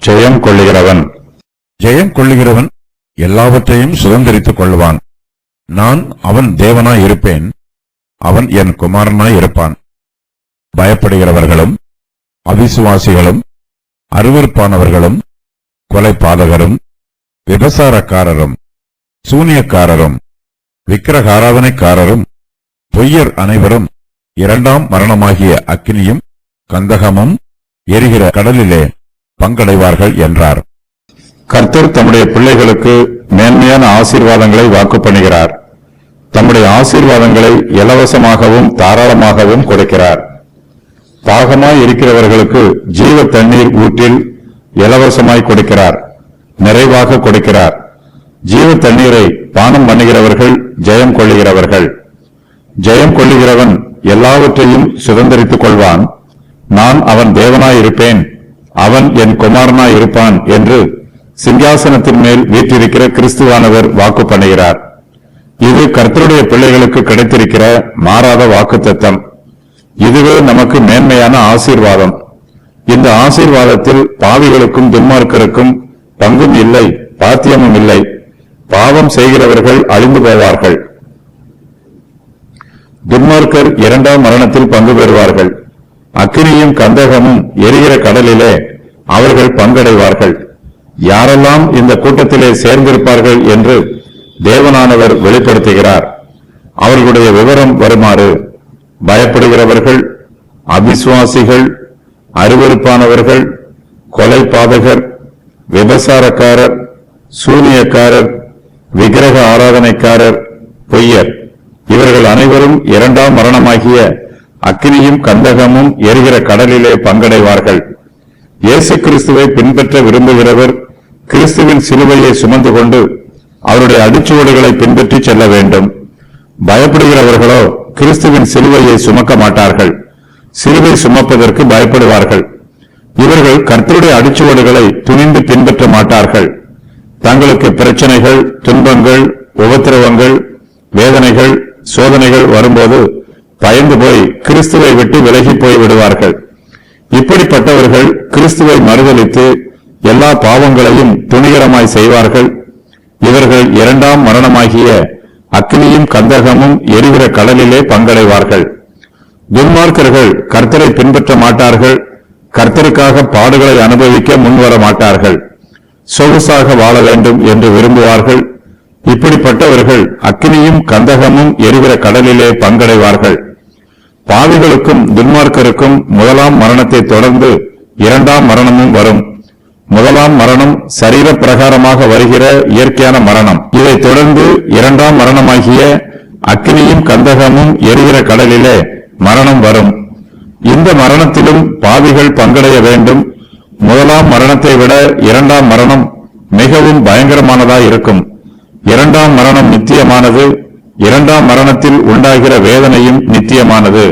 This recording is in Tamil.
ஜெயம் கொள்ளுகிறவன். ஜெயம் கொள்ளுகிறவன் எல்லாவற்றையும் சுதந்திரித்துக் கொள்வான். நான் அவன் தேவனாய் இருப்பேன், அவன் என் குமாரனாய் இருப்பான். பயப்படுகிறவர்களும் அவிசுவாசிகளும் அருவருப்பானவர்களும் கொலைபாதகரும் விபசாரக்காரரும் சூனியக்காரரும் விக்கிரகாராதனைக்காரரும் பொய்யர் அனைவரும் இரண்டாம் மரணமாகிய அக்கினியும் கந்தகமும் எரிகிற கடலிலே பங்கடைவார்கள் என்றார். கர்த்தர் தம்முடைய பிள்ளைகளுக்கு மேன்மையான ஆசீர்வாதங்களை வாக்கு பண்ணுகிறார். தம்முடைய ஆசீர்வாதங்களை இலவசமாகவும் தாராளமாகவும் கொடுக்கிறார். தாகமாய் இருக்கிறவர்களுக்கு ஜீவ தண்ணீர் ஊற்றில் இலவசமாய் கொடுக்கிறார், நிறைவாக கொடுக்கிறார். ஜீவ தண்ணீரை பானம் பண்ணுகிறவர்கள் ஜெயம் கொள்ளுகிறவர்கள். ஜெயம் கொள்ளுகிறவன் எல்லாவற்றையும் சுதந்திரித்துக் கொள்வான். நான் அவன் தேவனாய் இருப்பேன், அவன் என் குமாரனாய் இருப்பான் என்று சிங்காசனத்தின் மேல் வீற்றிருக்கிற கிறிஸ்துவானவர் வாக்கு பண்ணுகிறார். இது கர்த்தருடைய பிள்ளைகளுக்கு கிடைத்திருக்கிற மாறாத வாக்குத்தத்தம். இதுவே நமக்கு மேன்மையான ஆசீர்வாதம். இந்த ஆசீர்வாதத்தில் பாவிகளுக்கும் துன்மார்க்கருக்கும் பங்கும் இல்லை, பாத்தியமும் இல்லை. பாவம் செய்கிறவர்கள் அழிந்து போவார்கள். துன்மார்க்கர் இரண்டாம் மரணத்தில் பங்கு பெறுவார்கள். அக்கினியும் கந்தகமும் எரிகிற கடலிலே அவர்கள் பங்கடைவார்கள். யாரெல்லாம் இந்த கூட்டத்திலே சேர்ந்திருப்பார்கள் என்று தேவனானவர் வெளிப்படுத்துகிறார். அவர்களுடைய விவரம் வருமாறு: பயப்படுகிறவர்கள், அவிசுவாசிகள், அருவருப்பானவர்கள், கொலைபாதகர், விபசாரக்காரர், சூனியக்காரர், விக்கிரக ஆராதனைக்காரர், பொய்யர், இவர்கள் அனைவரும் இரண்டாம் மரணமாகிய அக்கினியும் கந்தகமும் எரிகிற கடலிலே பங்கடைவார்கள். இயேசு கிறிஸ்துவை பின்பற்ற விரும்புகிறவர் கிறிஸ்துவின் சிலுவையை சுமந்து கொண்டு அவருடைய அடிச்சுவடுகளை பின்பற்றி செல்ல வேண்டும். பயப்படுகிறவர்களோ கிறிஸ்துவின் சிலுவையை சுமக்க மாட்டார்கள், சிலுவை சுமப்பதற்கு பயப்படுவார்கள். இவர்கள் கர்த்தருடைய அடிச்சுவடுகளை துணிந்து பின்பற்ற மாட்டார்கள். தங்களுக்கு பிரச்சனைகள், துன்பங்கள், உபத்திரவங்கள், வேதனைகள், சோதனைகள் வரும்போது பயந்து போய் கிறிஸ்துவை விட்டு விலகி போய் விடுவார்கள். இப்படிப்பட்டவர்கள் கிறிஸ்துவை மறுதலித்து எல்லா பாவங்களையும் துணிகரமாய் செய்வார்கள். இவர்கள் இரண்டாம் மரணமாகிய அக்கினியும் கந்தகமும் எரிகிற கடலிலே பங்கடைவார்கள். துன்மார்க்கர்கள் கர்த்தரை பின்பற்ற மாட்டார்கள், கர்த்தருக்காக பாடுகளை அனுபவிக்க முன்வர மாட்டார்கள். சொகுசாக வாழ வேண்டும் என்று விரும்புவார்கள். இப்படிப்பட்டவர்கள் அக்கினியும் கந்தகமும் எரிகிற கடலிலே பங்கடைவார்கள். பாவிகளுக்கும் துன்மார்க்கருக்கும் முதலாம் மரணத்தை தொடர்ந்து இரண்டாம் மரணமும் வரும். முதலாம் மரணம் சரீர பிரகாரமாக வருகிற இயற்கையான மரணம். இதை தொடர்ந்து இரண்டாம் மரணமாகிய அக்கினியும் கந்தகமும் எரிகிற கடலிலே மரணம் வரும். இந்த மரணத்திலும் பாவிகள் பங்கடைய வேண்டும். முதலாம் மரணத்தை விட இரண்டாம் மரணம் மிகவும் பயங்கரமானதாய் இருக்கும். இரண்டாம் மரணம் நித்தியமானது, இரண்டாம் மரணத்தில் உண்டாகிற வேதனையும் நித்தியமானது.